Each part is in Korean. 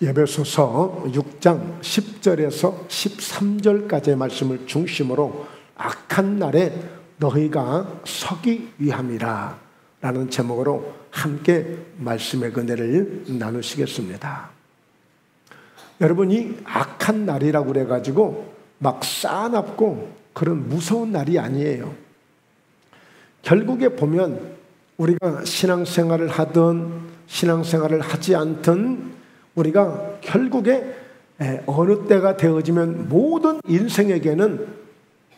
에베소서 6장 10절에서 13절까지의 말씀을 중심으로 악한 날에 너희가 서기 위함이라 라는 제목으로 함께 말씀의 은혜를 나누시겠습니다. 여러분, 이 악한 날이라고 그래가지고 막 싸납고 그런 무서운 날이 아니에요. 결국에 보면 우리가 신앙생활을 하든 신앙생활을 하지 않든 우리가 결국에 어느 때가 되어지면 모든 인생에게는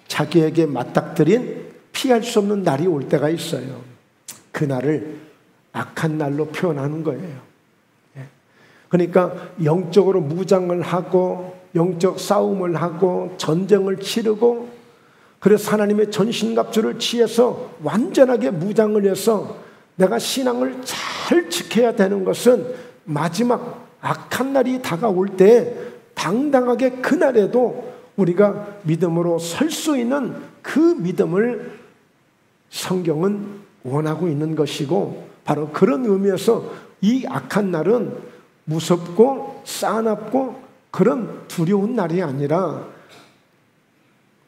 자기에게 맞닥뜨린 피할 수 없는 날이 올 때가 있어요. 그 날을 악한 날로 표현하는 거예요. 그러니까 영적으로 무장을 하고 영적 싸움을 하고 전쟁을 치르고, 그래서 하나님의 전신갑주를 취해서 완전하게 무장을 해서 내가 신앙을 잘 지켜야 되는 것은 마지막 악한 날이 다가올 때 당당하게 그날에도 우리가 믿음으로 설 수 있는 그 믿음을 성경은 원하고 있는 것이고, 바로 그런 의미에서 이 악한 날은 무섭고 싸납고 그런 두려운 날이 아니라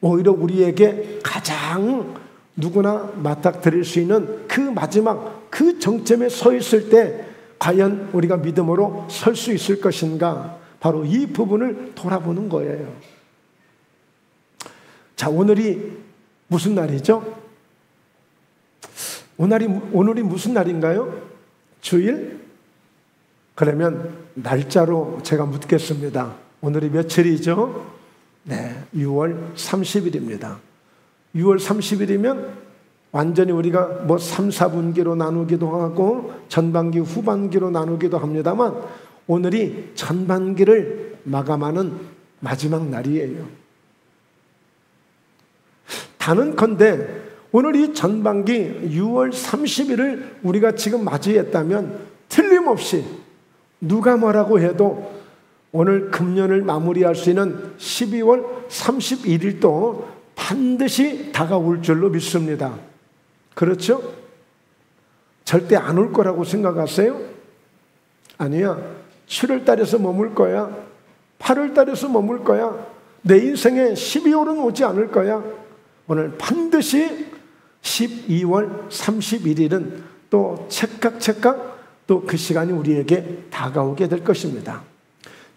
오히려 우리에게 가장 누구나 맞닥뜨릴 수 있는 그 마지막 그 정점에 서 있을 때 과연 우리가 믿음으로 설 수 있을 것인가, 바로 이 부분을 돌아보는 거예요. 자, 오늘이 무슨 날이죠? 오늘이 무슨 날인가요? 주일? 그러면 날짜로 제가 묻겠습니다. 오늘이 며칠이죠? 네, 6월 30일입니다. 6월 30일이면 완전히 우리가 3, 4분기로 나누기도 하고 전반기, 후반기로 나누기도 합니다만 오늘이 전반기를 마감하는 마지막 날이에요. 단언컨대 오늘 이 전반기 6월 30일을 우리가 지금 맞이했다면 틀림없이 누가 뭐라고 해도 오늘 금년을 마무리할 수 있는 12월 31일도 반드시 다가올 줄로 믿습니다. 그렇죠? 절대 안 올 거라고 생각하세요? 아니야. 7월 달에서 머물 거야. 8월 달에서 머물 거야. 내 인생에 12월은 오지 않을 거야. 오늘 반드시 12월 31일은 또 찰칵 또 그 시간이 우리에게 다가오게 될 것입니다.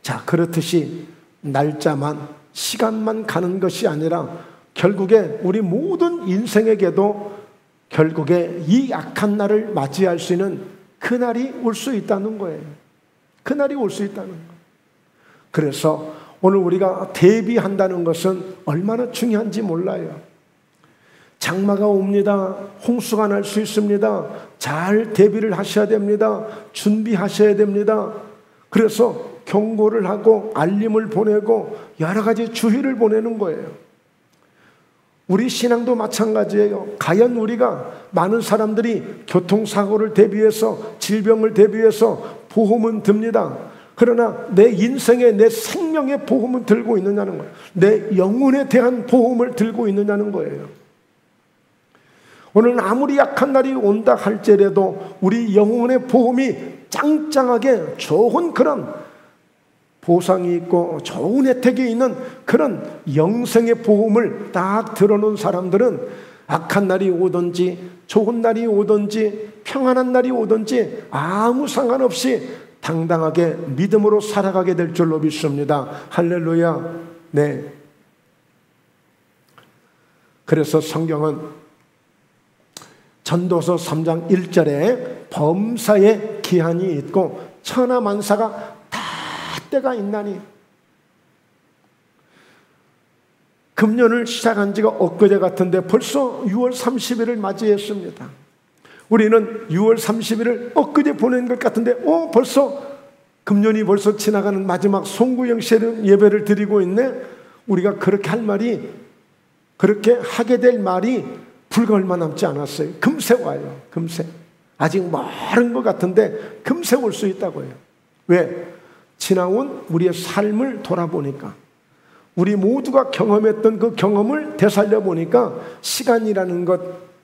자, 그렇듯이 날짜만, 시간만 가는 것이 아니라 결국에 우리 모든 인생에게도 결국에 이 악한 날을 맞이할 수 있는 그날이 올 수 있다는 거예요. 그날이 올 수 있다는 거예요. 그래서 오늘 우리가 대비한다는 것은 얼마나 중요한지 몰라요. 장마가 옵니다. 홍수가 날 수 있습니다. 잘 대비를 하셔야 됩니다. 준비하셔야 됩니다. 그래서 경고를 하고 알림을 보내고 여러 가지 주의를 보내는 거예요. 우리 신앙도 마찬가지예요. 과연 우리가 많은 사람들이 교통사고를 대비해서 질병을 대비해서 보험은 듭니다. 그러나 내 인생에 내 생명의 보험은 들고 있느냐는 거예요. 내 영혼에 대한 보험을 들고 있느냐는 거예요. 오늘 아무리 약한 날이 온다 할지라도 우리 영혼의 보험이 짱짱하게 좋은 그런 보상이 있고 좋은 혜택이 있는 그런 영생의 보험을 딱 들어놓은 사람들은 악한 날이 오든지 좋은 날이 오든지 평안한 날이 오든지 아무 상관없이 당당하게 믿음으로 살아가게 될 줄로 믿습니다. 할렐루야. 네. 그래서 성경은 전도서 3장 1절에 범사에 기한이 있고 천하만사가 다 때가 있나니. 금년을 시작한 지가 엊그제 같은데 벌써 6월 30일을 맞이했습니다. 우리는 6월 30일을 엊그제 보낸 것 같은데 벌써 금년이 벌써 지나가는 마지막 송구영신 예배를 드리고 있네. 우리가 그렇게 할 말이, 그렇게 하게 될 말이 불과 얼마 남지 않았어요. 금세 와요. 금세. 아직 멀은 것 같은데 금세 올 수 있다고 해요. 왜? 지나온 우리의 삶을 돌아보니까, 우리 모두가 경험했던 그 경험을 되살려 보니까 시간이라는 것,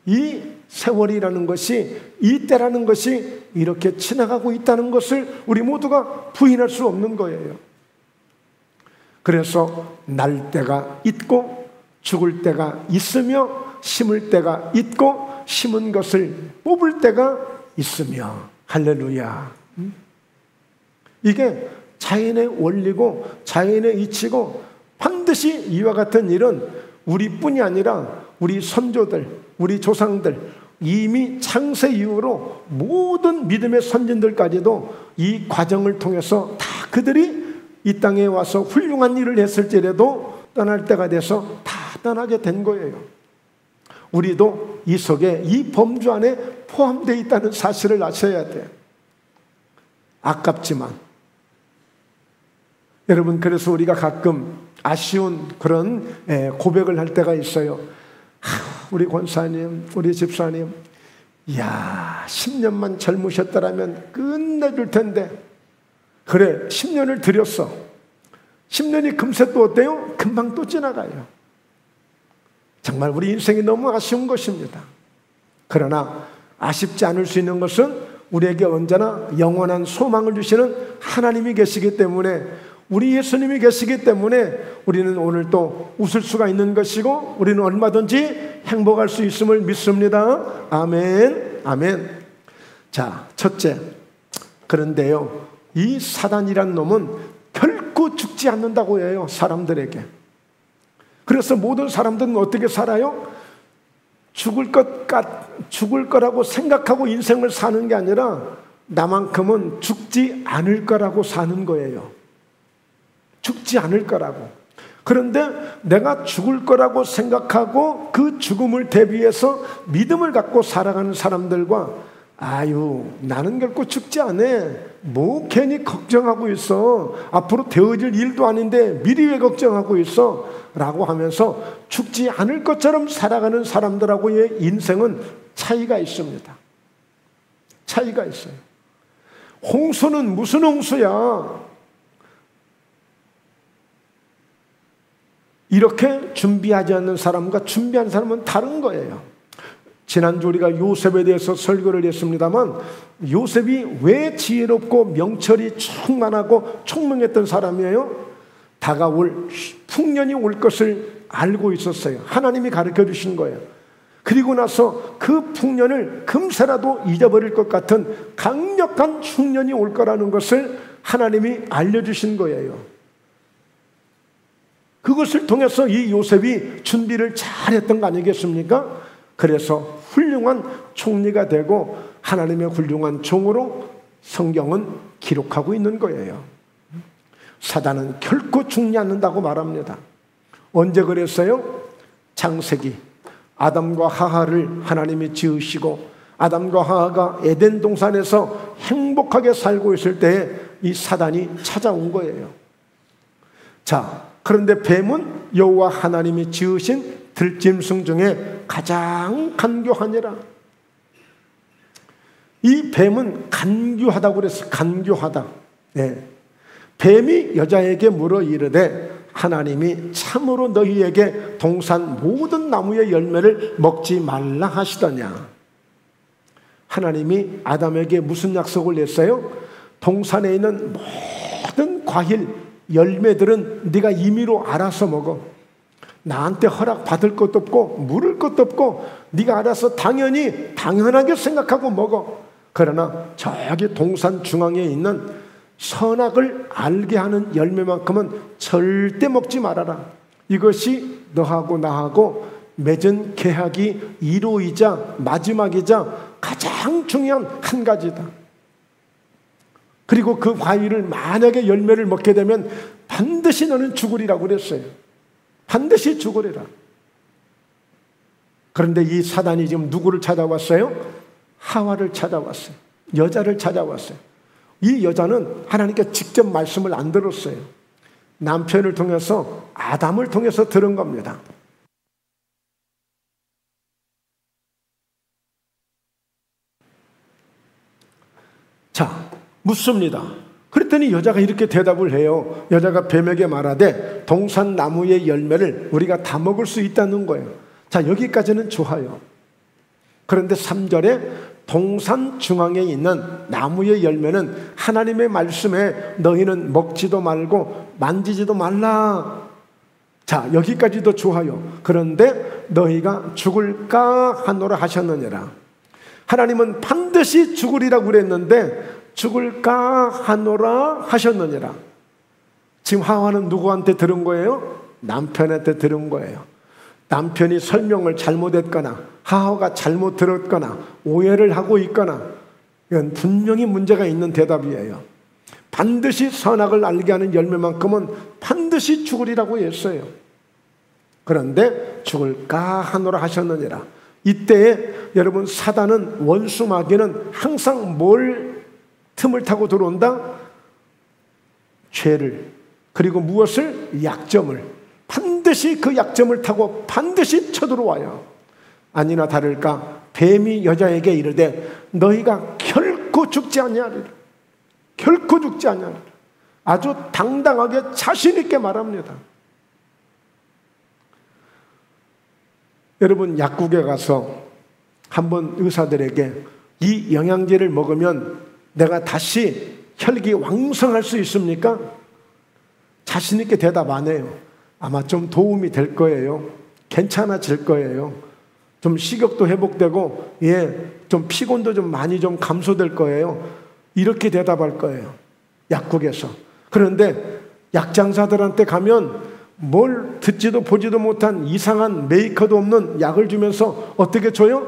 이 세월이라는 것이, 이 때라는 것이 이렇게 지나가고 있다는 것을 우리 모두가 부인할 수 없는 거예요. 그래서 날 때가 있고 죽을 때가 있으며 심을 때가 있고 심은 것을 뽑을 때가 있으며, 할렐루야. 이게 자연의 원리고 자연의 이치고, 반드시 이와 같은 일은 우리뿐이 아니라 우리 선조들, 우리 조상들, 이미 창세 이후로 모든 믿음의 선진들까지도 이 과정을 통해서 다 그들이 이 땅에 와서 훌륭한 일을 했을지라도 떠날 때가 돼서 다 떠나게 된 거예요. 우리도 이 속에, 이 범주 안에 포함되어 있다는 사실을 아셔야 돼요. 아깝지만 여러분, 그래서 우리가 가끔 아쉬운 그런 고백을 할 때가 있어요. 우리 권사님, 우리 집사님, 이야, 10년만 젊으셨더라면 끝내줄 텐데. 그래, 10년을 들였어. 10년이 금세 또 어때요? 금방 또 지나가요. 정말 우리 인생이 너무 아쉬운 것입니다. 그러나 아쉽지 않을 수 있는 것은 우리에게 언제나 영원한 소망을 주시는 하나님이 계시기 때문에, 우리 예수님이 계시기 때문에 우리는 오늘 또 웃을 수가 있는 것이고, 우리는 얼마든지 행복할 수 있음을 믿습니다. 아멘, 아멘. 자, 첫째, 그런데요, 이 사단이란 놈은 결코 죽지 않는다고 해요, 사람들에게. 그래서 모든 사람들은 어떻게 살아요? 죽을 거라고 생각하고 인생을 사는 게 아니라 나만큼은 죽지 않을 거라고 사는 거예요. 죽지 않을 거라고. 그런데 내가 죽을 거라고 생각하고 그 죽음을 대비해서 믿음을 갖고 살아가는 사람들과, 아유, 나는 결코 죽지 않아, 뭐 괜히 걱정하고 있어, 앞으로 되어질 일도 아닌데 미리 왜 걱정하고 있어, 라고 하면서 죽지 않을 것처럼 살아가는 사람들하고의 인생은 차이가 있습니다. 차이가 있어요. 홍수는 무슨 홍수야? 이렇게 준비하지 않는 사람과 준비한 사람은 다른 거예요. 지난주 우리가 요셉에 대해서 설교를 했습니다만, 요셉이 왜 지혜롭고 명철이 충만하고 총명했던 사람이에요? 다가올 풍년이 올 것을 알고 있었어요. 하나님이 가르쳐 주신 거예요. 그리고 나서 그 풍년을 금세라도 잊어버릴 것 같은 강력한 흉년이 올 거라는 것을 하나님이 알려주신 거예요. 그것을 통해서 이 요셉이 준비를 잘했던 거 아니겠습니까? 그래서 훌륭한 총리가 되고 하나님의 훌륭한 종으로 성경은 기록하고 있는 거예요. 사단은 결코 죽지 않는다고 말합니다. 언제 그랬어요? 창세기, 아담과 하하를 하나님이 지으시고 아담과 하하가 에덴 동산에서 행복하게 살고 있을 때에 이 사단이 찾아온 거예요. 자, 그런데 뱀은 여호와 하나님이 지으신 들짐승 중에 가장 간교하니라. 이 뱀은 간교하다고 그랬어요. 간교하다. 네. 뱀이 여자에게 물어 이르되, 하나님이 참으로 너희에게 동산 모든 나무의 열매를 먹지 말라 하시더냐. 하나님이 아담에게 무슨 약속을 냈어요? 동산에 있는 모든 과일, 열매들은 네가 임의로 알아서 먹어. 나한테 허락 받을 것도 없고 물을 것도 없고 네가 알아서 당연하게 생각하고 먹어. 그러나 저기 동산 중앙에 있는 선악을 알게 하는 열매만큼은 절대 먹지 말아라. 이것이 너하고 나하고 맺은 계약이 1호이자 마지막이자 가장 중요한 한 가지다. 그리고 그 과일을 만약에 열매를 먹게 되면 반드시 너는 죽으리라고 그랬어요. 반드시 죽으리라. 그런데 이 사단이 지금 누구를 찾아왔어요? 하와를 찾아왔어요. 여자를 찾아왔어요. 이 여자는 하나님께 직접 말씀을 안 들었어요. 남편을 통해서, 아담을 통해서 들은 겁니다. 자, 묻습니다. 그랬더니 여자가 이렇게 대답을 해요. 여자가 뱀에게 말하되 동산 나무의 열매를 우리가 다 먹을 수 있다는 거예요. 자, 여기까지는 좋아요. 그런데 3절에 동산 중앙에 있는 나무의 열매는 하나님의 말씀에 너희는 먹지도 말고 만지지도 말라. 자, 여기까지도 좋아요. 그런데 너희가 죽을까 하노라 하셨느니라. 하나님은 반드시 죽으리라고 그랬는데 죽을까 하노라 하셨느니라. 지금 하와는 누구한테 들은 거예요? 남편한테 들은 거예요. 남편이 설명을 잘못했거나 하와가 잘못 들었거나 오해를 하고 있거나, 이건 분명히 문제가 있는 대답이에요. 반드시 선악을 알게 하는 열매만큼은 반드시 죽으리라고 했어요. 그런데 죽을까 하노라 하셨느니라. 이때에 여러분, 사단은, 원수 마귀는 항상 뭘 틈을 타고 들어온다? 죄를, 그리고 무엇을? 약점을. 반드시 그 약점을 타고 반드시 쳐들어와요. 아니나 다를까 뱀이 여자에게 이르되 너희가 결코 죽지 아니하리라. 결코 죽지 아니하리라. 아주 당당하게 자신 있게 말합니다. 여러분, 약국에 가서 한번 의사들에게 이 영양제를 먹으면 내가 다시 혈기 왕성할 수 있습니까? 자신 있게 대답 안 해요. 아마 좀 도움이 될 거예요. 괜찮아질 거예요. 좀 식욕도 회복되고, 좀 피곤도 좀 많이 좀 감소될 거예요. 이렇게 대답할 거예요. 약국에서. 그런데 약장사들한테 가면 뭘 듣지도 보지도 못한 이상한 메이커도 없는 약을 주면서 어떻게 줘요?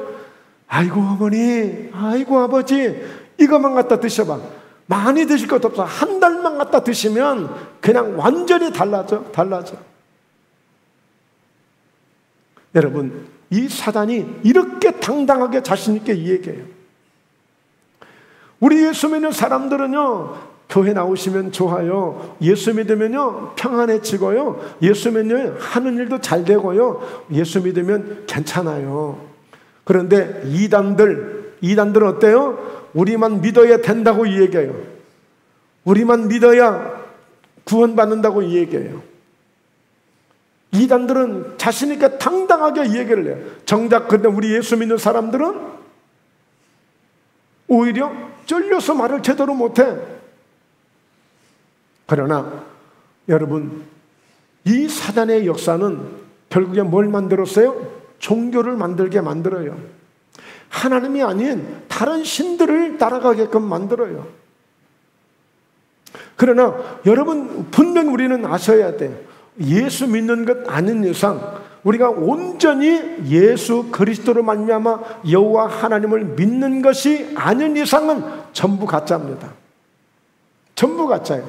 아이고 어머니, 아이고 아버지, 이것만 갖다 드셔봐. 많이 드실 것도 없어. 한 달만 갖다 드시면 그냥 완전히 달라져. 여러분, 이 사단이 이렇게 당당하게 자신 있게 얘기해요. 우리 예수 믿는 사람들은요, 교회 나오시면 좋아요. 예수 믿으면요 평안해지고요. 예수 믿으면 하는 일도 잘 되고요. 예수 믿으면 괜찮아요. 그런데 이단들은 어때요? 우리만 믿어야 된다고 얘기해요. 우리만 믿어야 구원받는다고 얘기해요. 이단들은 자신 있게 당당하게 얘기를 해요. 정작 그런데 우리 예수 믿는 사람들은 오히려 쫄려서 말을 제대로 못해. 그러나 여러분, 이 사단의 역사는 결국에 뭘 만들었어요? 종교를 만들게 만들어요. 하나님이 아닌 다른 신들을 따라가게끔 만들어요. 그러나 여러분, 분명히 우리는 아셔야 돼요. 예수 믿는 것 아닌 이상 우리가 온전히 예수 그리스도로 말미암아 여호와 하나님을 믿는 것이 아닌 이상은 전부 가짜입니다. 전부 가짜예요.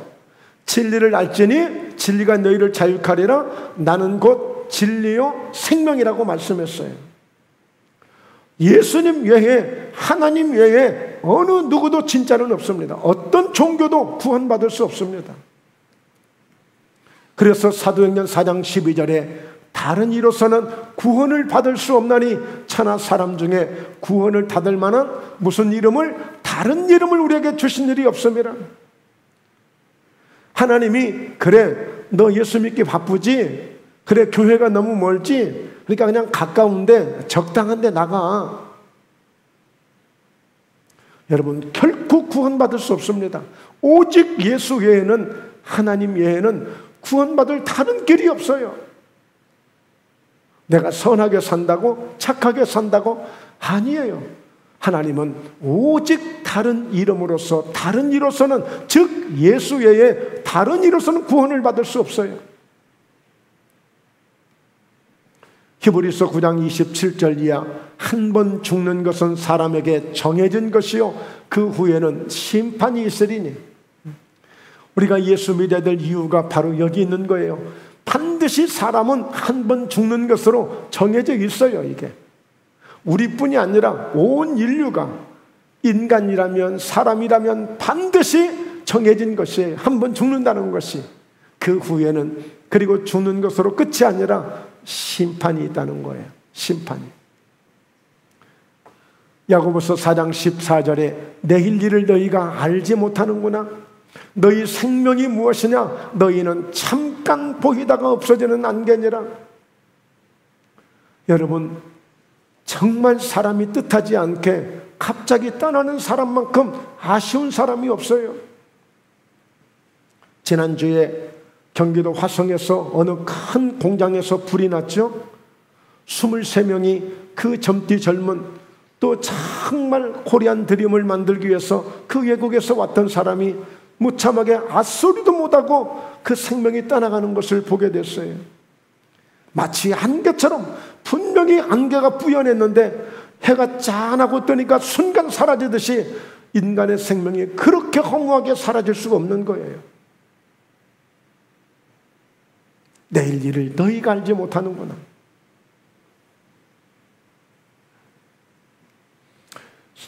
진리를 알지니 진리가 너희를 자유케 하리라. 나는 곧 진리요 생명이라고 말씀했어요. 예수님 외에, 하나님 외에 어느 누구도 진짜는 없습니다. 어떤 종교도 구원받을 수 없습니다. 그래서 사도행전 4장 12절에 다른 이로서는 구원을 받을 수 없나니 천하 사람 중에 구원을 받을 만한 무슨 이름을, 다른 이름을 우리에게 주신 일이 없습니다. 하나님이 그래 너 예수 믿기 바쁘지? 그래 교회가 너무 멀지? 그러니까 그냥 가까운데 적당한 데 나가. 여러분, 결코 구원받을 수 없습니다. 오직 예수 외에는, 하나님 외에는 구원받을 다른 길이 없어요. 내가 선하게 산다고, 착하게 산다고? 아니에요. 하나님은 오직 다른 이름으로서, 다른 이로서는, 즉 예수 외에 다른 이로서는 구원을 받을 수 없어요. 히브리서 9장 27절 이하, 한 번 죽는 것은 사람에게 정해진 것이요 그 후에는 심판이 있으리니. 우리가 예수 믿어야 될 이유가 바로 여기 있는 거예요. 반드시 사람은 한 번 죽는 것으로 정해져 있어요. 이게 우리뿐이 아니라 온 인류가, 인간이라면 사람이라면 반드시 정해진 것이에요. 한 번 죽는다는 것이. 그 후에는, 그리고 죽는 것으로 끝이 아니라 심판이 있다는 거예요. 심판이. 야고보서 4장 14절에 내일 일을 너희가 알지 못하는구나. 너희 생명이 무엇이냐? 너희는 잠깐 보이다가 없어지는 안개니라. 여러분, 정말 사람이 뜻하지 않게 갑자기 떠나는 사람만큼 아쉬운 사람이 없어요. 지난주에 경기도 화성에서 어느 큰 공장에서 불이 났죠. 23명이 그 젊디 젊은 또 정말 코리안 드림을 만들기 위해서 그 외국에서 왔던 사람이 무참하게 앗소리도 못하고 그 생명이 떠나가는 것을 보게 됐어요. 마치 안개처럼 분명히 안개가 뿌연했는데 해가 짠하고 뜨니까 순간 사라지듯이 인간의 생명이 그렇게 허무하게 사라질 수가 없는 거예요. 내일 일을 너희가 알지 못하는구나.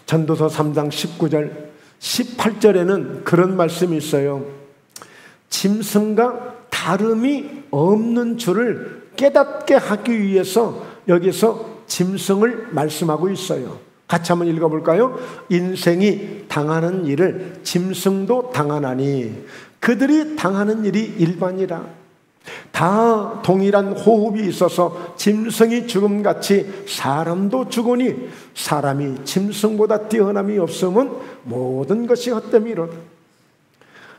전도서 3장 19절 18절에는 그런 말씀이 있어요. 짐승과 다름이 없는 줄을 깨닫게 하기 위해서 여기서 짐승을 말씀하고 있어요. 같이 한번 읽어볼까요? 인생이 당하는 일을 짐승도 당하나니 그들이 당하는 일이 일반이라. 다 동일한 호흡이 있어서 짐승이 죽음같이 사람도 죽으니 사람이 짐승보다 뛰어남이 없으면 모든 것이 헛됨이로다.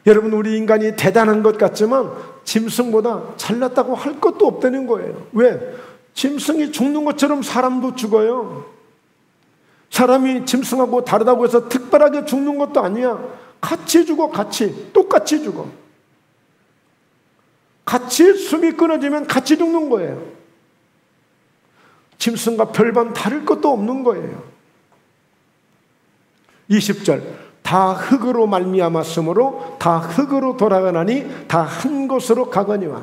여러분, 우리 인간이 대단한 것 같지만 짐승보다 잘났다고 할 것도 없다는 거예요. 왜? 짐승이 죽는 것처럼 사람도 죽어요. 사람이 짐승하고 다르다고 해서 특별하게 죽는 것도 아니야. 같이 죽어. 똑같이 죽어. 같이 숨이 끊어지면 같이 죽는 거예요. 짐승과 별반 다를 것도 없는 거예요. 20절 다 흙으로 말미암았으므로 다 흙으로 돌아가나니 다 한 곳으로 가거니와.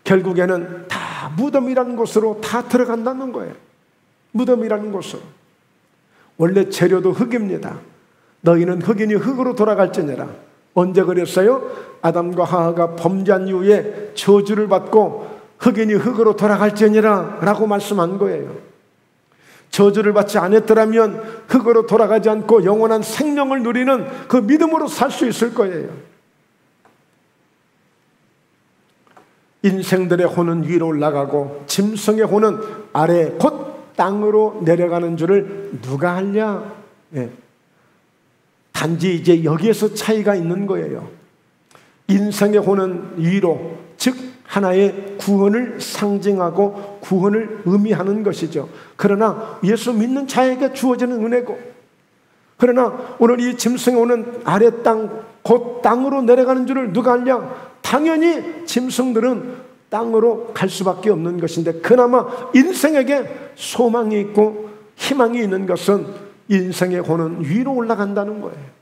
결국에는 다 무덤이라는 곳으로 다 들어간다는 거예요. 무덤이라는 곳으로. 원래 재료도 흙입니다. 너희는 흙이니 흙으로 돌아갈지니라. 언제 그랬어요? 아담과 하와가 범죄한 이후에 저주를 받고 흙이니 흙으로 돌아갈지니라 라고 말씀한 거예요. 저주를 받지 않았더라면 흙으로 돌아가지 않고 영원한 생명을 누리는 그 믿음으로 살 수 있을 거예요. 인생들의 혼은 위로 올라가고 짐승의 혼은 아래 곧 땅으로 내려가는 줄을 누가 알냐? 예. 단지 이제 여기에서 차이가 있는 거예요. 인생의 혼은 위로, 즉 하나의 구원을 상징하고 구원을 의미하는 것이죠. 그러나 예수 믿는 자에게 주어지는 은혜고, 그러나 오늘 이 짐승의 혼은 아래 땅, 곧 땅으로 내려가는 줄을 누가 알냐? 당연히 짐승들은 땅으로 갈 수밖에 없는 것인데, 그나마 인생에게 소망이 있고 희망이 있는 것은 인생의 혼은 위로 올라간다는 거예요.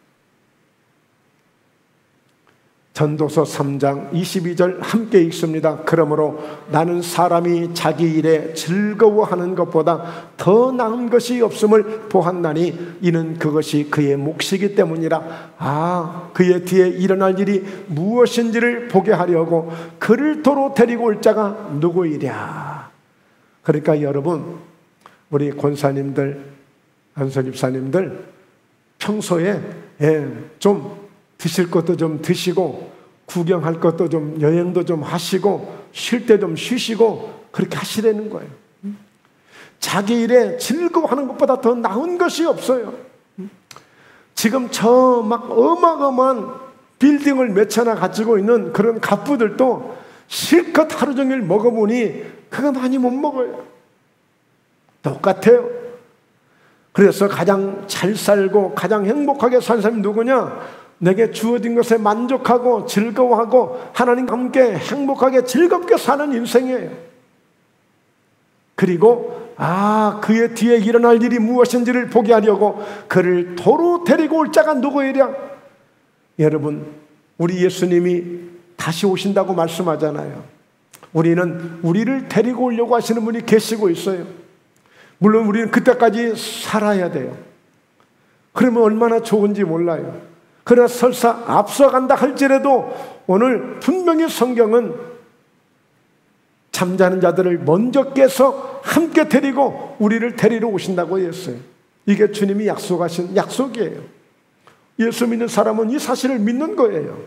전도서 3장 22절 함께 읽습니다. 그러므로 나는 사람이 자기 일에 즐거워하는 것보다 더 나은 것이 없음을 보았나니 이는 그것이 그의 몫이기 때문이라. 그의 뒤에 일어날 일이 무엇인지를 보게 하려고 그를 도로 데리고 올 자가 누구이랴. 그러니까 여러분, 우리 권사님들, 안선집사님들 평소에 좀 드실 것도 좀 드시고 구경할 것도 좀, 여행도 좀 하시고 쉴 때 좀 쉬시고 그렇게 하시라는 거예요. 자기 일에 즐거워하는 것보다 더 나은 것이 없어요. 지금 저 막 어마어마한 빌딩을 몇 채나 가지고 있는 그런 갑부들도 실컷 하루 종일 먹어보니 그거 많이 못 먹어요. 똑같아요. 그래서 가장 잘 살고 가장 행복하게 산 사람이 누구냐? 내게 주어진 것에 만족하고 즐거워하고 하나님과 함께 행복하게 즐겁게 사는 인생이에요. 그리고 그의 뒤에 일어날 일이 무엇인지를 보게 하려고 그를 도로 데리고 올 자가 누구이랴? 여러분, 우리 예수님이 다시 오신다고 말씀하잖아요. 우리는 우리를 데리고 오려고 하시는 분이 계시고 있어요. 물론 우리는 그때까지 살아야 돼요. 그러면 얼마나 좋은지 몰라요. 그러나 설사 앞서간다 할지라도 오늘 분명히 성경은 잠자는 자들을 먼저 깨서 함께 데리고 우리를 데리러 오신다고 했어요. 이게 주님이 약속하신 약속이에요. 예수 믿는 사람은 이 사실을 믿는 거예요.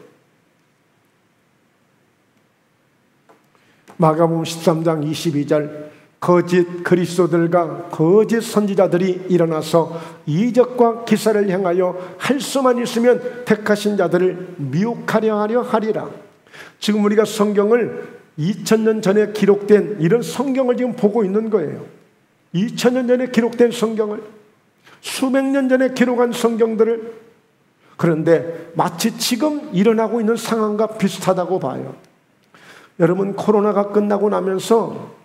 마가복음 13장 22절 거짓 그리스도들과 거짓 선지자들이 일어나서 이적과 기사를 행하여 할 수만 있으면 택하신 자들을 미혹하려 하려 하리라. 지금 우리가 성경을 2000년 전에 기록된 이런 성경을 지금 보고 있는 거예요. 2000년 전에 기록된 성경을, 수백 년 전에 기록한 성경들을. 그런데 마치 지금 일어나고 있는 상황과 비슷하다고 봐요. 여러분, 코로나가 끝나고 나면서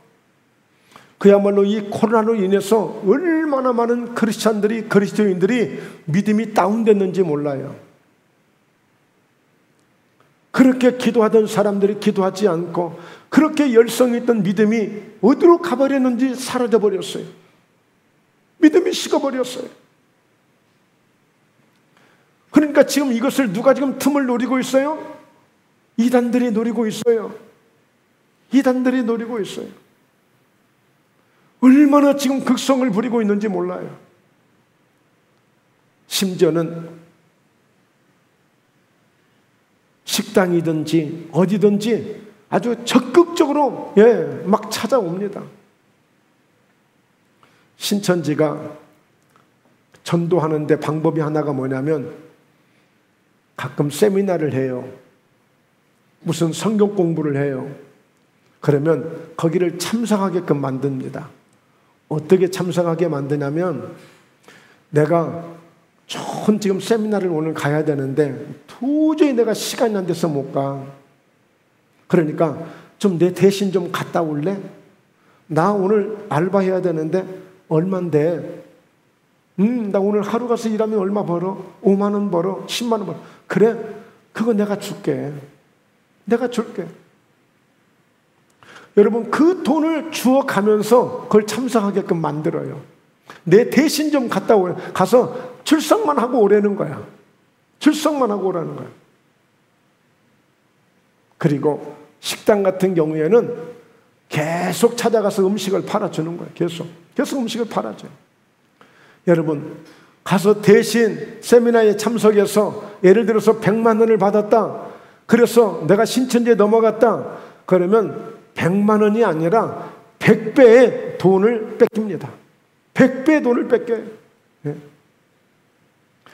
그야말로 이 코로나로 인해서 얼마나 많은 크리스찬들이, 그리스도인들이 믿음이 다운됐는지 몰라요. 그렇게 기도하던 사람들이 기도하지 않고, 그렇게 열성이 있던 믿음이 어디로 가버렸는지 사라져버렸어요. 믿음이 식어버렸어요. 그러니까 지금 이것을 누가 지금 틈을 노리고 있어요? 이단들이 노리고 있어요. 이단들이 노리고 있어요. 얼마나 지금 극성을 부리고 있는지 몰라요. 심지어는 식당이든지 어디든지 아주 적극적으로 막 찾아옵니다. 신천지가 전도하는데 방법이 하나가 뭐냐면 가끔 세미나를 해요. 무슨 성경 공부를 해요. 그러면 거기를 참석하게끔 만듭니다. 어떻게 참석하게 만드냐면, 내가 좋은 지금 세미나를 오늘 가야 되는데 도저히 내가 시간이 안 돼서 못 가. 그러니까 좀 내 대신 좀 갔다 올래? 나 오늘 알바해야 되는데 얼만데? 나 오늘 하루 가서 일하면 얼마 벌어? 5만 원 벌어? 10만 원 벌어? 그래? 그거 내가 줄게. 내가 줄게. 여러분, 그 돈을 주어가면서 그걸 참석하게끔 만들어요. 내 대신 좀 갔다 오래. 가서 출석만 하고 오라는 거야. 출석만 하고 오라는 거야. 그리고 식당 같은 경우에는 계속 찾아가서 음식을 팔아주는 거예요. 계속 음식을 팔아줘요. 여러분, 가서 대신 세미나에 참석해서 예를 들어서 100만 원을 받았다. 그래서 내가 신천지에 넘어갔다. 그러면 100만 원이 아니라 100배의 돈을 뺏깁니다. 100배의 돈을 뺏겨요.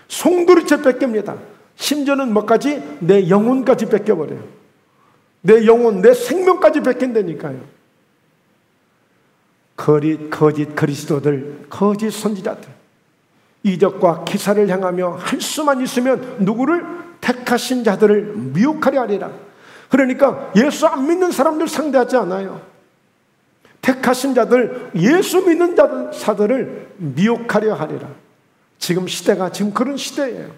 송두리째 뺏깁니다. 심지어는 뭐까지? 내 영혼까지 뺏겨버려요. 내 영혼, 내 생명까지 뺏긴다니까요. 거짓 그리스도들, 거짓 선지자들, 이적과 기사를 행하며 할 수만 있으면 누구를? 택하신 자들을 미혹하려 하리라. 그러니까 예수 안 믿는 사람들 상대하지 않아요. 택하신 자들, 예수 믿는 자들을 미혹하려 하리라. 지금 시대가 지금 그런 시대예요.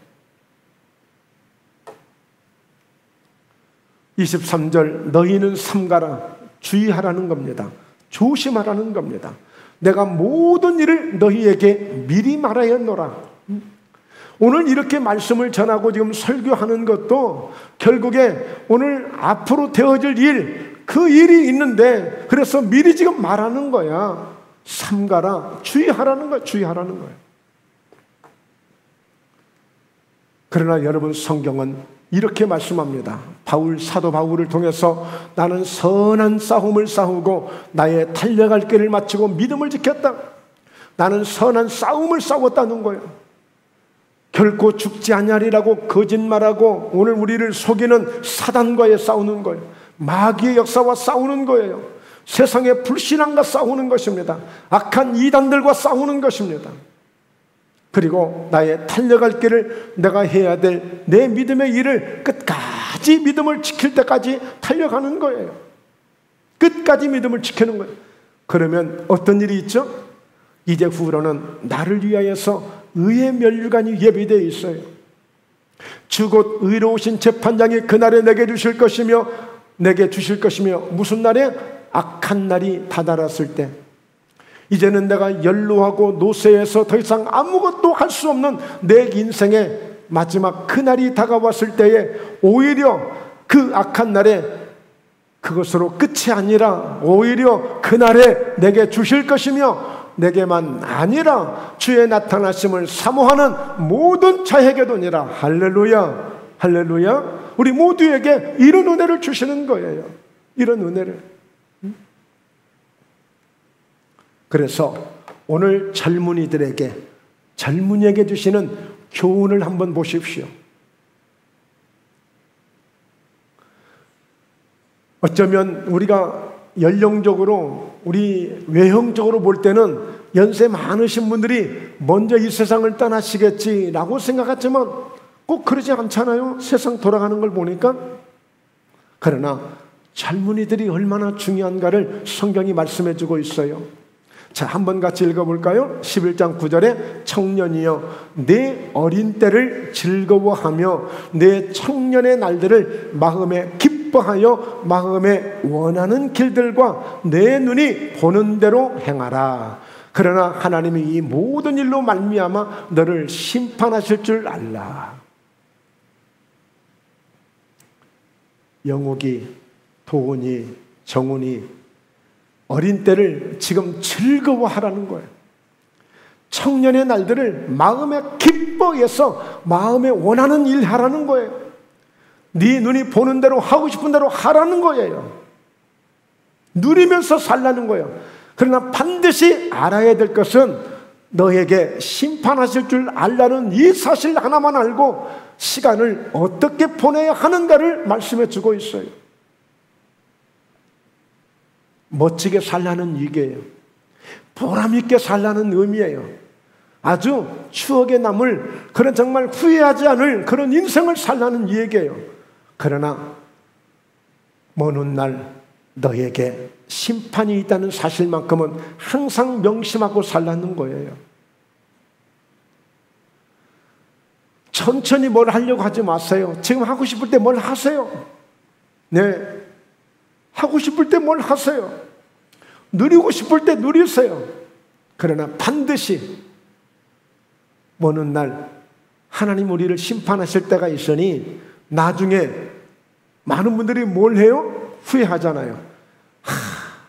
23절, 너희는 삼가라. 주의하라는 겁니다. 조심하라는 겁니다. 내가 모든 일을 너희에게 미리 말하였노라. 오늘 이렇게 말씀을 전하고 지금 설교하는 것도 결국에 오늘 앞으로 되어질 일, 그 일이 있는데, 그래서 미리 지금 말하는 거야. 삼가라. 주의하라는 거야. 주의하라는 거야. 그러나 여러분, 성경은 이렇게 말씀합니다. 사도 바울을 통해서 나는 선한 싸움을 싸우고 나의 달려갈 길을 마치고 믿음을 지켰다. 나는 선한 싸움을 싸웠다는 거예요. 결코 죽지 아니하리라고 거짓말하고 오늘 우리를 속이는 사단과의 싸우는 거예요. 마귀의 역사와 싸우는 거예요. 세상의 불신앙과 싸우는 것입니다. 악한 이단들과 싸우는 것입니다. 그리고 나의 달려갈 길을, 내가 해야 될 내 믿음의 일을 끝까지 믿음을 지킬 때까지 달려가는 거예요. 끝까지 믿음을 지키는 거예요. 그러면 어떤 일이 있죠? 이제 후로는 나를 위하여서 의의 면류관이 예비되어 있어요. 주곧 의로우신 재판장이 그날에 내게 주실 것이며 무슨 날에? 악한 날이 다다랐을 때. 이제는 내가 연로하고 노쇠해서 더 이상 아무것도 할 수 없는 내 인생의 마지막 그날이 다가왔을 때에 오히려 그 악한 날에 그것으로 끝이 아니라 오히려 그날에 내게 주실 것이며 내게만 아니라 주의 나타나심을 사모하는 모든 자에게도니라. 할렐루야, 할렐루야. 우리 모두에게 이런 은혜를 주시는 거예요. 이런 은혜를. 그래서 오늘 젊은이에게 주시는 교훈을 한번 보십시오. 어쩌면 우리가 연령적으로, 우리 외형적으로 볼 때는 연세 많으신 분들이 먼저 이 세상을 떠나시겠지라고 생각했지만 꼭 그러지 않잖아요. 세상 돌아가는 걸 보니까. 그러나 젊은이들이 얼마나 중요한가를 성경이 말씀해 주고 있어요. 자, 한번 같이 읽어볼까요? 11장 9절에 청년이여 내 어린 때를 즐거워하며 내 청년의 날들을 마음에 기뻐하여 마음에 원하는 길들과 내 눈이 보는 대로 행하라. 그러나 하나님이 이 모든 일로 말미암아 너를 심판하실 줄 알라. 영욱이, 도훈이, 정훈이 어린 때를 지금 즐거워하라는 거예요. 청년의 날들을 마음에 기뻐해서 마음에 원하는 일 하라는 거예요. 네 눈이 보는 대로 하고 싶은 대로 하라는 거예요. 누리면서 살라는 거예요. 그러나 반드시 알아야 될 것은 너에게 심판하실 줄 알라는 이 사실 하나만 알고 시간을 어떻게 보내야 하는가를 말씀해 주고 있어요. 멋지게 살라는 얘기예요. 보람있게 살라는 의미예요. 아주 추억에 남을, 그런 정말 후회하지 않을 그런 인생을 살라는 얘기예요. 그러나 먼 훗날 너에게 심판이 있다는 사실만큼은 항상 명심하고 살라는 거예요. 천천히 뭘 하려고 하지 마세요. 지금 하고 싶을 때 뭘 하세요. 네, 하고 싶을 때 뭘 하세요. 누리고 싶을 때 누리세요. 그러나 반드시 먼 훗날 하나님 우리를 심판하실 때가 있으니 나중에 많은 분들이 뭘 해요? 후회하잖아요.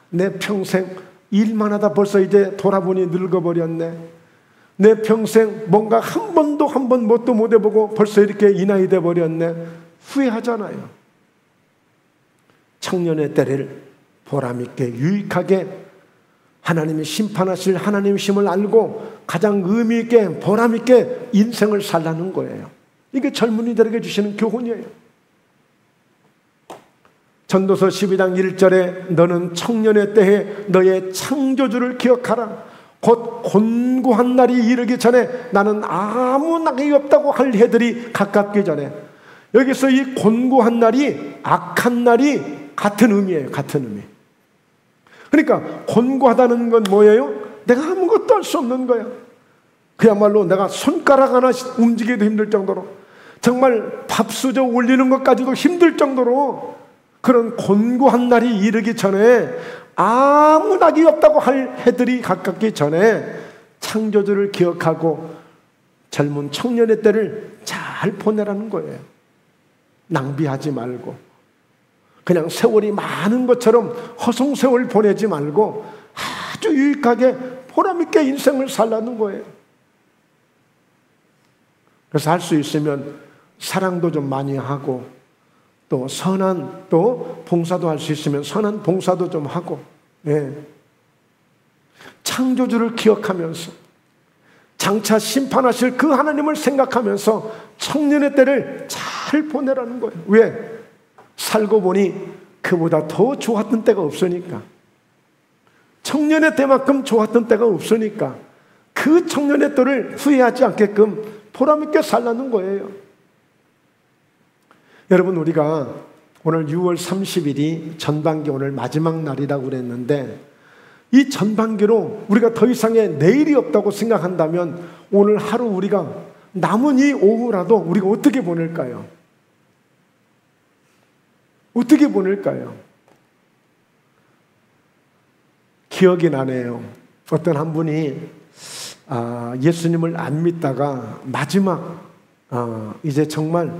내 평생 일만 하다 벌써 이제 돌아보니 늙어버렸네. 내 평생 뭔가 한 번도 뭣도 못 해보고 벌써 이렇게 이 나이 돼버렸네. 후회하잖아요. 청년의 때를 보람있게 유익하게 하나님이 심판하실 하나님심을 알고 가장 의미있게 보람있게 인생을 살라는 거예요. 이게 젊은이들에게 주시는 교훈이에요. 전도서 12장 1절에 너는 청년의 때에 너의 창조주를 기억하라. 곧 곤고한 날이 이르기 전에 나는 아무 낙이 없다고 할 해들이 가깝기 전에. 여기서 이 곤고한 날이 악한 날이 같은 의미예요. 같은 의미. 그러니까 곤고하다는 건 뭐예요? 내가 아무것도 할 수 없는 거야. 그야말로 내가 손가락 하나 움직이기도 힘들 정도로, 정말 밥수저 올리는 것까지도 힘들 정도로 그런 곤고한 날이 이르기 전에, 아무 낙이 없다고 할 해들이 가깝기 전에 창조주를 기억하고 젊은 청년의 때를 잘 보내라는 거예요. 낭비하지 말고, 그냥 세월이 많은 것처럼 허송세월 보내지 말고 아주 유익하게 보람있게 인생을 살라는 거예요. 그래서 할 수 있으면 사랑도 좀 많이 하고, 또 선한 또 봉사도 할 수 있으면 선한 봉사도 좀 하고, 예. 창조주를 기억하면서 장차 심판하실 그 하나님을 생각하면서 청년의 때를 잘 보내라는 거예요. 왜? 살고 보니 그보다 더 좋았던 때가 없으니까. 청년의 때만큼 좋았던 때가 없으니까 그 청년의 때를 후회하지 않게끔 보람있게 살라는 거예요. 여러분, 우리가 오늘 6월 30일이 전반기 오늘 마지막 날이라고 그랬는데, 이 전반기로 우리가 더 이상의 내일이 없다고 생각한다면 오늘 하루 우리가 남은 이 오후라도 우리가 어떻게 보낼까요? 어떻게 보낼까요? 기억이 나네요. 어떤 한 분이 예수님을 안 믿다가 마지막 이제 정말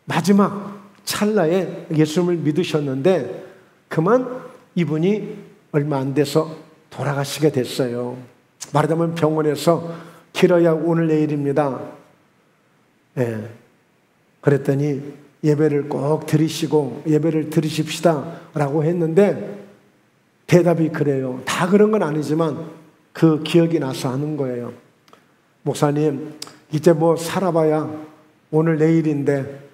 마지막 찰나에 예수님을 믿으셨는데 그만 이분이 얼마 안 돼서 돌아가시게 됐어요. 말하자면 병원에서 길어야 오늘 내일입니다. 예. 그랬더니 예배를 꼭 드리시고 예배를 드리십시다 라고 했는데 대답이 그래요. 다 그런 건 아니지만 그 기억이 나서 하는 거예요. 목사님, 이제 뭐 살아봐야 오늘 내일인데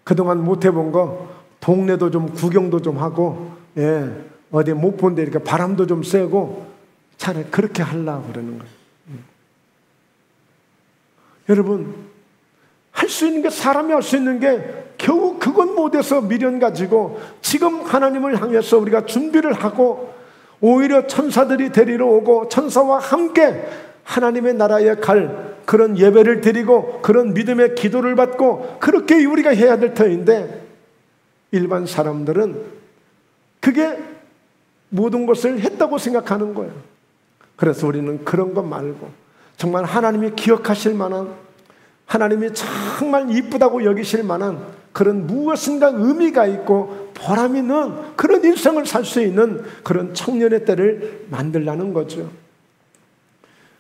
그동안 못 해본 거 동네도 좀 구경도 좀 하고, 예, 어디 못 본데 이렇게 바람도 좀 쐬고 차라리 그렇게 하려고 그러는 거예요. 여러분, 할 수 있는 게, 사람이 할 수 있는 게 겨우 그건 못해서 미련 가지고 지금 하나님을 향해서 우리가 준비를 하고 오히려 천사들이 데리러 오고 천사와 함께 하나님의 나라에 갈 그런 예배를 드리고 그런 믿음의 기도를 받고 그렇게 우리가 해야 될 터인데, 일반 사람들은 그게 모든 것을 했다고 생각하는 거예요. 그래서 우리는 그런 것 말고 정말 하나님이 기억하실 만한, 하나님이 정말 이쁘다고 여기실 만한 그런 무엇인가 의미가 있고 보람 있는 그런 인생을 살 수 있는 그런 청년의 때를 만들라는 거죠.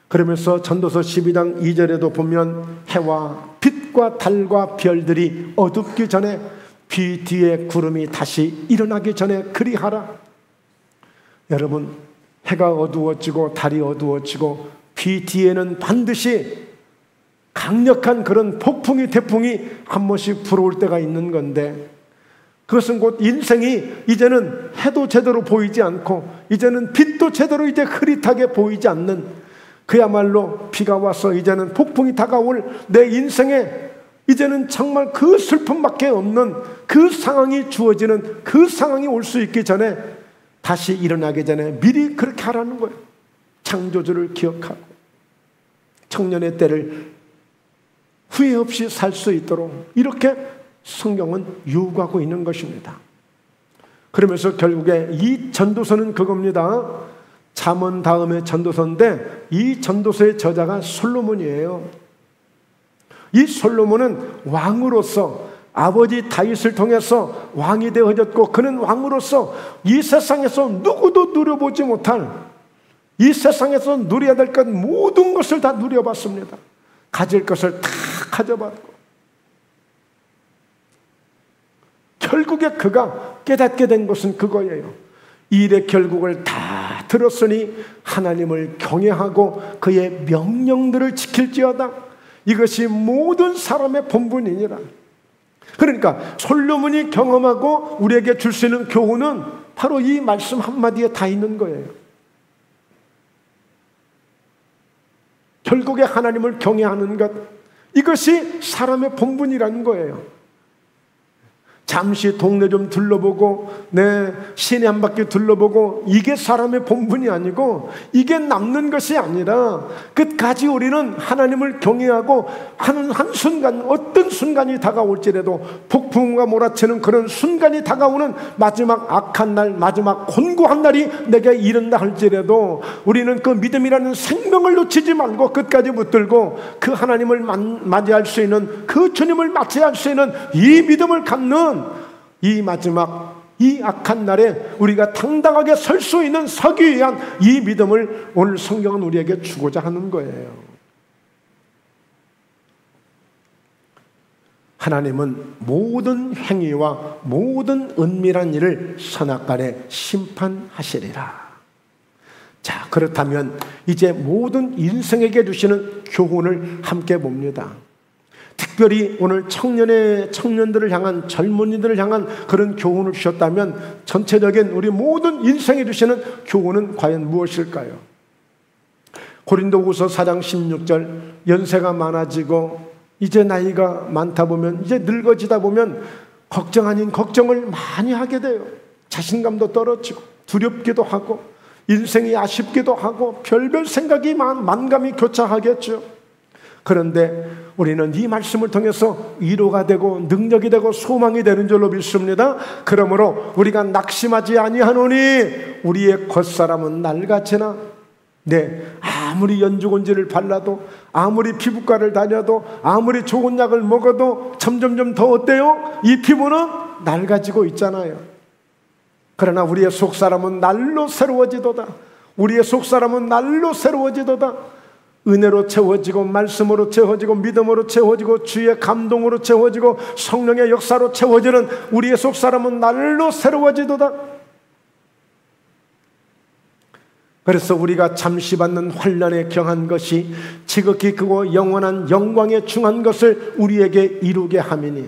그러면서 전도서 12장 2절에도 보면 해와 빛과 달과 별들이 어둡기 전에 비 뒤에 구름이 다시 일어나기 전에 그리하라. 여러분, 해가 어두워지고 달이 어두워지고 비 뒤에는 반드시 강력한 그런 폭풍이 태풍이 한 번씩 불어올 때가 있는 건데, 그것은 곧 인생이 이제는 해도 제대로 보이지 않고 이제는 빛도 제대로 이제 흐릿하게 보이지 않는, 그야말로 비가 와서 이제는 폭풍이 다가올 내 인생에 이제는 정말 그 슬픔밖에 없는 그 상황이 주어지는, 그 상황이 올 수 있기 전에 다시 일어나기 전에 미리 그렇게 하라는 거예요. 창조주를 기억하고 청년의 때를 후회 없이 살 수 있도록 이렇게 성경은 요구하고 있는 것입니다. 그러면서 결국에 이 전도서는 그겁니다. 잠언 다음에 전도서인데 이 전도서의 저자가 솔로몬이에요. 이 솔로몬은 왕으로서 아버지 다윗을 통해서 왕이 되어졌고, 그는 왕으로서 이 세상에서 누구도 누려보지 못할, 이 세상에서 누려야 될 것 모든 것을 다 누려봤습니다. 가질 것을 다 가져봤고, 결국에 그가 깨닫게 된 것은 그거예요. 일의 결국을 다 들었으니 하나님을 경외하고 그의 명령들을 지킬지어다. 이것이 모든 사람의 본분이니라. 그러니까 솔로몬이 경험하고 우리에게 줄 수 있는 교훈은 바로 이 말씀 한마디에 다 있는 거예요. 결국에 하나님을 경외하는 것, 이것이 사람의 본분이라는 거예요. 잠시 동네 좀 둘러보고 시내 한 바퀴 둘러보고 이게 사람의 본분이 아니고, 이게 남는 것이 아니라 끝까지 우리는 하나님을 경외하고 하는 한순간, 어떤 순간이 다가올지라도 폭풍과 몰아치는 그런 순간이 다가오는 마지막 악한 날, 마지막 곤고한 날이 내게 이른다 할지라도 우리는 그 믿음이라는 생명을 놓치지 말고 끝까지 붙들고 그 하나님을 맞이할 수 있는, 그 주님을 맞이할 수 있는 이 믿음을 갖는 이 마지막, 이 악한 날에 우리가 당당하게 설 수 있는, 서기 위한 이 믿음을 오늘 성경은 우리에게 주고자 하는 거예요. 하나님은 모든 행위와 모든 은밀한 일을 선악간에 심판하시리라. 자, 그렇다면 이제 모든 인생에게 주시는 교훈을 함께 봅니다. 특별히 오늘 청년들을 향한, 젊은이들을 향한 그런 교훈을 주셨다면 전체적인 우리 모든 인생에 주시는 교훈은 과연 무엇일까요? 고린도후서 4장 16절, 연세가 많아지고 이제 나이가 많다 보면, 이제 늙어지다 보면 걱정 아닌 걱정을 많이 하게 돼요. 자신감도 떨어지고 두렵기도 하고 인생이 아쉽기도 하고 별별 생각이 만감이 교차하겠죠. 그런데 우리는 이 말씀을 통해서 위로가 되고 능력이 되고 소망이 되는 줄로 믿습니다. 그러므로 우리가 낙심하지 아니하노니 우리의 겉사람은 낡아지나, 아무리 연주곤지를 발라도, 아무리 피부과를 다녀도, 아무리 좋은 약을 먹어도 점점점 더 어때요? 이 피부는 낡아지고 있잖아요. 그러나 우리의 속사람은 날로 새로워지도다. 우리의 속사람은 날로 새로워지도다. 은혜로 채워지고 말씀으로 채워지고 믿음으로 채워지고 주의 감동으로 채워지고 성령의 역사로 채워지는 우리의 속사람은 날로 새로워지도다. 그래서 우리가 잠시 받는 환난에 경한 것이 지극히 크고 영원한 영광에 중한 것을 우리에게 이루게 함이니,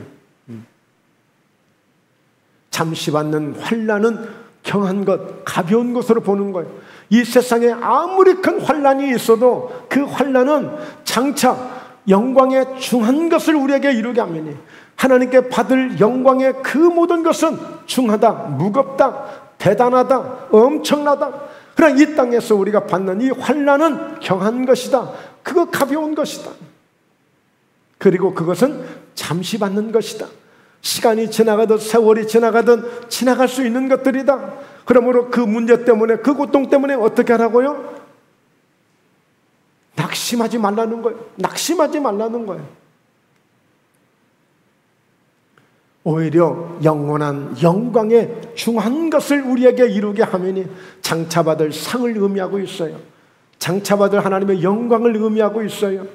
잠시 받는 환난은 경한 것, 가벼운 것으로 보는 거예요. 이 세상에 아무리 큰 환난이 있어도 그 환난은 장차 영광에 중한 것을 우리에게 이루게 함이니, 하나님께 받을 영광의 그 모든 것은 중하다, 무겁다, 대단하다, 엄청나다. 그러나 이 땅에서 우리가 받는 이 환난은 경한 것이다. 그거 가벼운 것이다. 그리고 그것은 잠시 받는 것이다. 시간이 지나가든 세월이 지나가든 지나갈 수 있는 것들이다. 그러므로 그 문제 때문에, 그 고통 때문에 어떻게 하라고요? 낙심하지 말라는 거예요. 낙심하지 말라는 거예요. 오히려 영원한 영광의 중한 것을 우리에게 이루게 하면이 장차받을 상을 의미하고 있어요. 장차받을 하나님의 영광을 의미하고 있어요.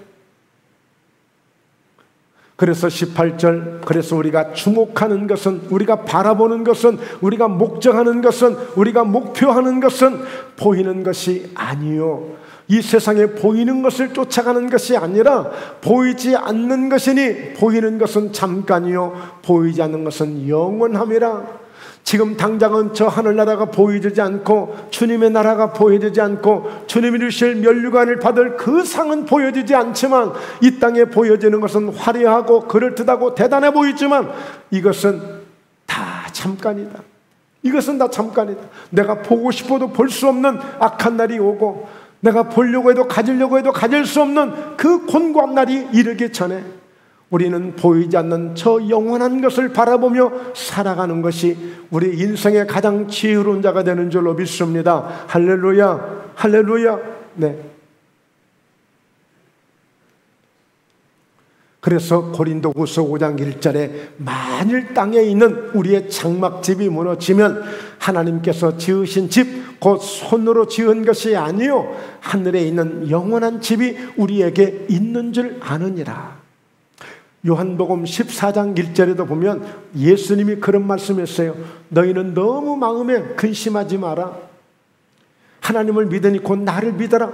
그래서 18절, 그래서 우리가 주목하는 것은, 우리가 바라보는 것은, 우리가 목적하는 것은, 우리가 목표하는 것은 보이는 것이 아니요, 이 세상에 보이는 것을 쫓아가는 것이 아니라 보이지 않는 것이니 보이는 것은 잠깐이요 보이지 않는 것은 영원함이라. 지금 당장은 저 하늘나라가 보여지지 않고 주님의 나라가 보여지지 않고 주님이 주실 면류관을 받을 그 상은 보여지지 않지만, 이 땅에 보여지는 것은 화려하고 그럴듯하고 대단해 보이지만 이것은 다 잠깐이다. 이것은 다 잠깐이다. 내가 보고 싶어도 볼 수 없는 악한 날이 오고, 내가 보려고 해도 가지려고 해도 가질 수 없는 그 곤고한 날이 이르기 전에 우리는 보이지 않는 저 영원한 것을 바라보며 살아가는 것이 우리 인생의 가장 지혜로운 자가 되는 줄로 믿습니다. 할렐루야, 할렐루야. 네. 그래서 고린도후서 5장 1절에 만일 땅에 있는 우리의 장막집이 무너지면 하나님께서 지으신 집, 곧 손으로 지은 것이 아니요 하늘에 있는 영원한 집이 우리에게 있는 줄 아느니라. 요한복음 14장 1절에도 보면 예수님이 그런 말씀했어요. 너희는 너무 마음에 근심하지 마라. 하나님을 믿으니 곧 나를 믿어라.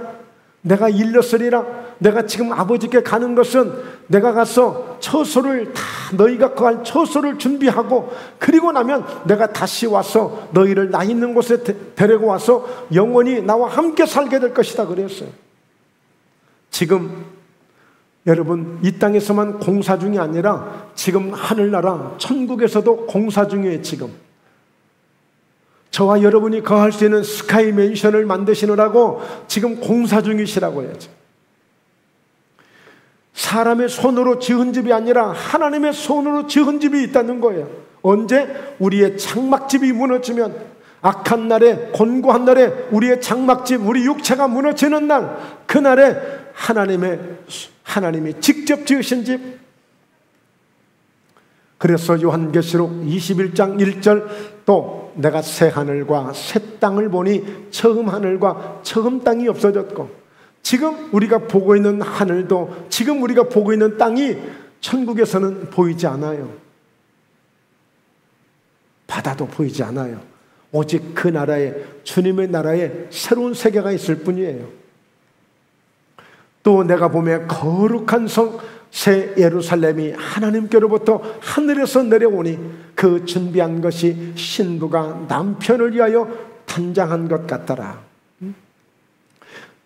내가 일렀으리라. 내가 지금 아버지께 가는 것은 내가 가서 처소를 다, 너희가 거할 처소를 준비하고, 그리고 나면 내가 다시 와서 너희를 나 있는 곳에 데리고 와서 영원히 나와 함께 살게 될 것이다 그랬어요. 지금 여러분 이 땅에서만 공사 중이 아니라 지금 하늘나라 천국에서도 공사 중이에요. 지금 저와 여러분이 거할 수 있는 스카이 맨션을 만드시느라고 지금 공사 중이시라고 해야죠. 사람의 손으로 지은 집이 아니라 하나님의 손으로 지은 집이 있다는 거예요. 언제? 우리의 장막집이 무너지면, 악한 날에, 곤고한 날에 우리의 장막집, 우리 육체가 무너지는 날, 그날에 하나님이 직접 지으신 집. 그래서 요한계시록 21장 1절, 또 내가 새 하늘과 새 땅을 보니 처음 하늘과 처음 땅이 없어졌고, 지금 우리가 보고 있는 하늘도, 지금 우리가 보고 있는 땅이 천국에서는 보이지 않아요. 바다도 보이지 않아요. 오직 그 나라에, 주님의 나라에 새로운 세계가 있을 뿐이에요. 또 내가 보며 거룩한 성 새 예루살렘이 하나님께로부터 하늘에서 내려오니 그 준비한 것이 신부가 남편을 위하여 단장한 것 같더라.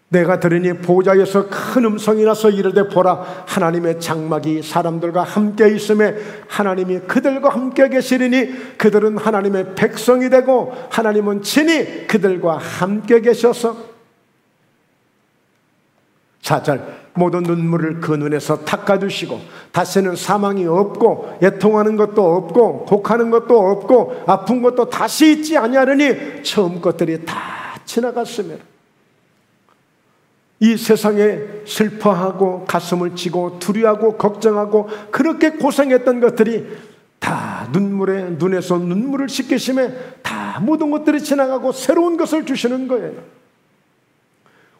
내가 들으니 보좌에서 큰 음성이 나서 이르되 보라, 하나님의 장막이 사람들과 함께 있음에 하나님이 그들과 함께 계시리니 그들은 하나님의 백성이 되고 하나님은 친히 그들과 함께 계셔서. 4절, 모든 눈물을 그 눈에서 닦아주시고 다시는 사망이 없고 애통하는 것도 없고 곡하는 것도 없고 아픈 것도 다시 있지 아니하리니 처음 것들이 다 지나갔으며. 이 세상에 슬퍼하고 가슴을 치고 두려워하고 걱정하고 그렇게 고생했던 것들이 다 눈에서 눈물을 씻기심에 다 모든 것들이 지나가고 새로운 것을 주시는 거예요.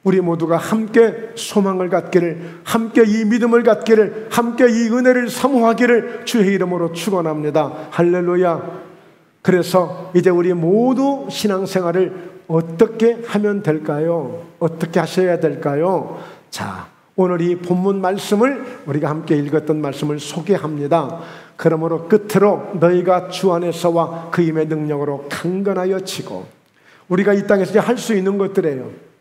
우리 모두가 함께 소망을 갖기를, 함께 이 믿음을 갖기를, 함께 이 은혜를 사모하기를 주의 이름으로 축원합니다. 할렐루야. 그래서 이제 우리 모두 신앙생활을 어떻게 하면 될까요? 어떻게 하셔야 될까요? 자, 오늘 이 본문 말씀을 우리가 함께 읽었던 말씀을 소개합니다. 그러므로 끝으로 너희가 주 안에서와 그 힘의 능력으로 강건하여 치고, 우리가 이 땅에서 할 수 있는 것들이에요.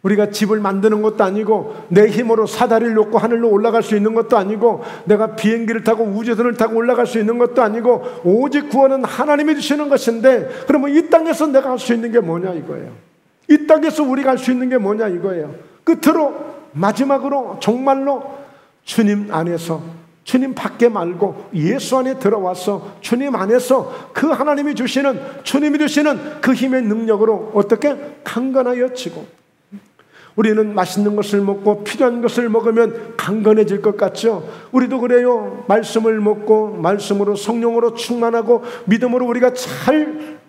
우리가 집을 만드는 것도 아니고, 내 힘으로 사다리를 놓고 하늘로 올라갈 수 있는 것도 아니고, 내가 비행기를 타고 우주선을 타고 올라갈 수 있는 것도 아니고, 오직 구원은 하나님이 주시는 것인데, 그러면 이 땅에서 내가 할 수 있는 게 뭐냐 이거예요. 이 땅에서 우리가 할 수 있는 게 뭐냐 이거예요. 끝으로 마지막으로 정말로 주님 안에서, 주님 밖에 말고 예수 안에 들어와서 주님 안에서 그 하나님이 주시는, 주님이 주시는 그 힘의 능력으로 어떻게 강건하여 치고, 우리는 맛있는 것을 먹고 필요한 것을 먹으면 강건해질 것 같죠? 우리도 그래요. 말씀을 먹고 말씀으로 성령으로 충만하고 믿음으로 우리가 잘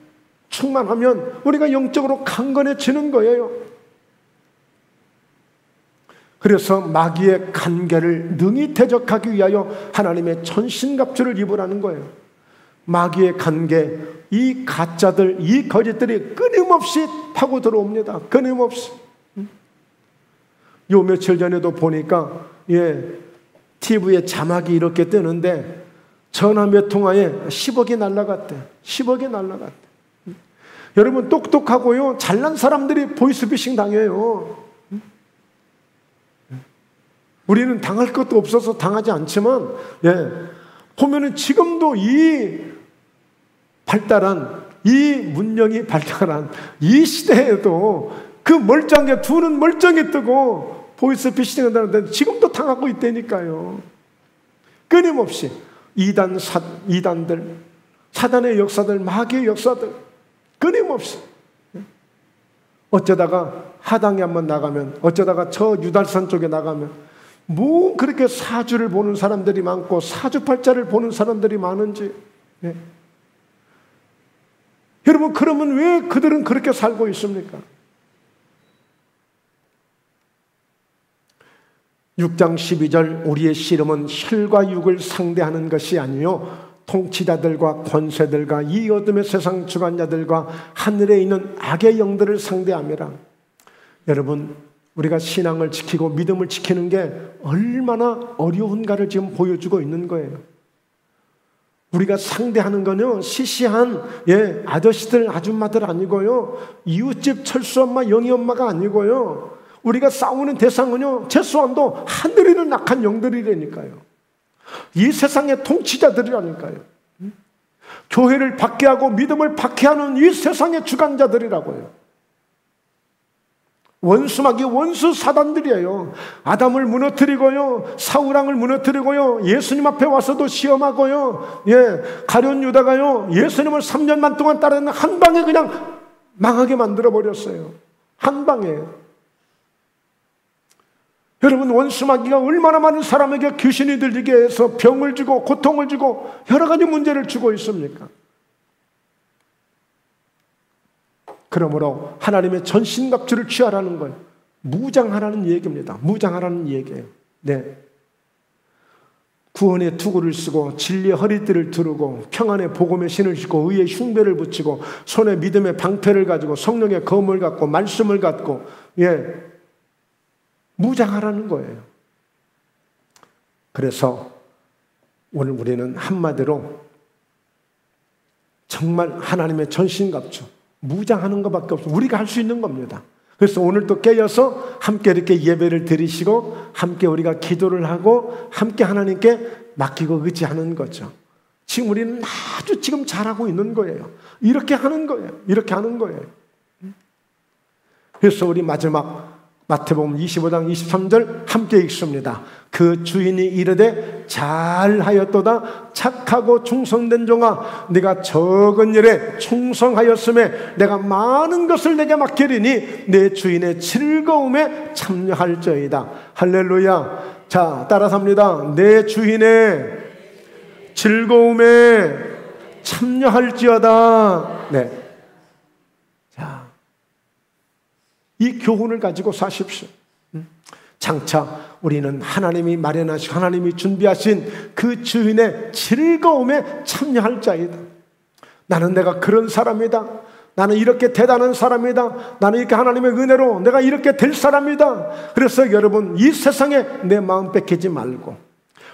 충만하면 우리가 영적으로 강건해지는 거예요. 그래서 마귀의 간계를 능히 대적하기 위하여 하나님의 전신갑주를 입으라는 거예요. 마귀의 간계, 이 가짜들, 이 거짓들이 끊임없이 파고 들어옵니다. 끊임없이. 요 며칠 전에도 보니까 TV에 자막이 이렇게 뜨는데 전화 몇 통화에 10억이 날라갔대. 10억이 날라갔대. 여러분, 똑똑하고요 잘난 사람들이 보이스피싱 당해요. 우리는 당할 것도 없어서 당하지 않지만, 보면은 지금도 이 발달한, 이 문명이 발달한 이 시대에도 그 멀쩡한 게 두 눈 멀쩡히 뜨고 보이스피싱 한다는데 지금도 당하고 있다니까요. 끊임없이 이단들, 사단의 역사들, 마귀의 역사들, 끊임없이. 어쩌다가 하당에 한번 나가면, 어쩌다가 저 유달산 쪽에 나가면 뭐 그렇게 사주를 보는 사람들이 많고 사주팔자를 보는 사람들이 많은지. 여러분, 그러면 왜 그들은 그렇게 살고 있습니까? 6장 12절, 우리의 씨름은 혈과 육을 상대하는 것이 아니요 통치자들과 권세들과 이 어둠의 세상 주관자들과 하늘에 있는 악의 영들을 상대함이라. 여러분, 우리가 신앙을 지키고 믿음을 지키는 게 얼마나 어려운가를 지금 보여주고 있는 거예요. 우리가 상대하는 건요 시시한 아저씨들 아줌마들 아니고요, 이웃집 철수 엄마 영희 엄마가 아니고요, 우리가 싸우는 대상은요 최소한도 하늘에 있는 악한 영들이라니까요. 이 세상의 통치자들이라니까요. 교회를 박해하고 믿음을 박해하는 이 세상의 주관자들이라고요. 원수막이 원수 사단들이에요. 아담을 무너뜨리고요, 사울왕을 무너뜨리고요, 예수님 앞에 와서도 시험하고요, 가룟 유다가요 예수님을 3년만 동안 따르는 한 방에 그냥 망하게 만들어버렸어요. 한 방에. 여러분, 원수마귀가 얼마나 많은 사람에게 귀신이 들리게 해서 병을 주고 고통을 주고 여러 가지 문제를 주고 있습니까? 그러므로 하나님의 전신갑주를 취하라는 거예요. 무장하라는 얘기입니다. 무장하라는 얘기예요. 구원의 투구를 쓰고 진리의 허리띠를 두르고 평안의 복음의 신을 신고 의의 흉배를 붙이고 손에 믿음의 방패를 가지고 성령의 검을 갖고 말씀을 갖고 무장하라는 거예요. 그래서 오늘 우리는 한마디로 정말 하나님의 전신갑주, 무장하는 것밖에 없어요. 우리가 할 수 있는 겁니다. 그래서 오늘 또 깨어서 함께 이렇게 예배를 드리시고 함께 우리가 기도를 하고 함께 하나님께 맡기고 의지하는 거죠. 지금 우리는 아주 지금 잘하고 있는 거예요. 이렇게 하는 거예요. 이렇게 하는 거예요. 그래서 우리 마지막 마태복음 25장 23절 함께 읽습니다. 그 주인이 이르되 잘하였도다 착하고 충성된 종아, 네가 적은 일에 충성하였음에 내가 많은 것을 내게 맡기리니 내 주인의 즐거움에 참여할저이다. 할렐루야. 자, 따라서 합니다. 내 주인의 즐거움에 참여할지어다. 자, 이 교훈을 가지고 사십시오. 장차 우리는 하나님이 마련하시고 하나님이 준비하신 그 주인의 즐거움에 참여할 자이다. 나는 내가 그런 사람이다. 나는 이렇게 대단한 사람이다. 나는 이렇게 하나님의 은혜로 내가 이렇게 될 사람이다. 그래서 여러분, 이 세상에 내 마음 뺏기지 말고,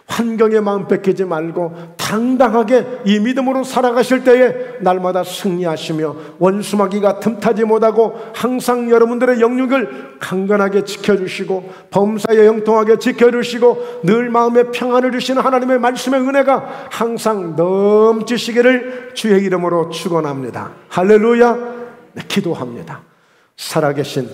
환경에 마음 뺏기지 말고 당당하게 이 믿음으로 살아가실 때에 날마다 승리하시며 원수마귀가 틈타지 못하고 항상 여러분들의 영육을 강건하게 지켜주시고 범사에 형통하게 지켜주시고 늘 마음에 평안을 주시는 하나님의 말씀의 은혜가 항상 넘치시기를 주의 이름으로 축원합니다. 할렐루야. 네, 기도합니다. 살아계신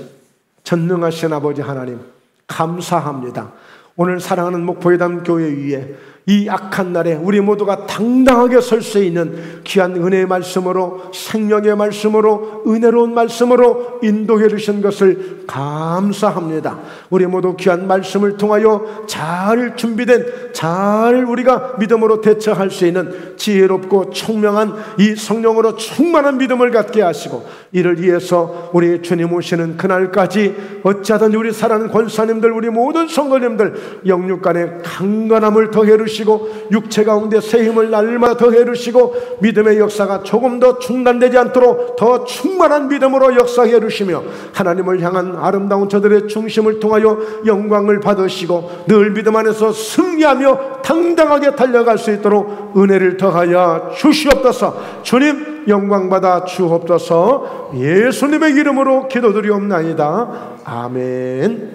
전능하신 아버지 하나님, 감사합니다. 오늘 사랑하는 목포회담 교회 위에 이 악한 날에 우리 모두가 당당하게 설 수 있는 귀한 은혜의 말씀으로, 생명의 말씀으로, 은혜로운 말씀으로 인도해 주신 것을 감사합니다. 우리 모두 귀한 말씀을 통하여 잘 준비된, 잘 우리가 믿음으로 대처할 수 있는 지혜롭고 총명한 이 성령으로 충만한 믿음을 갖게 하시고, 이를 위해서 우리 주님 오시는 그날까지 어찌하든지 우리 사랑하는 권사님들, 우리 모든 성도님들 영육간에 강건함을 더해 주시고 육체 가운데 새 힘을 날마다 더해 주시고 믿음의 역사가 조금 더 중단되지 않도록 더 충만한 믿음으로 역사해 주시며 하나님을 향한 아름다운 저들의 중심을 통하여 영광을 받으시고 늘 믿음 안에서 승리하며 당당하게 달려갈 수 있도록 은혜를 더하여 주시옵소서. 주님 영광 받아 주옵소서. 예수님의 이름으로 기도드리옵나이다. 아멘.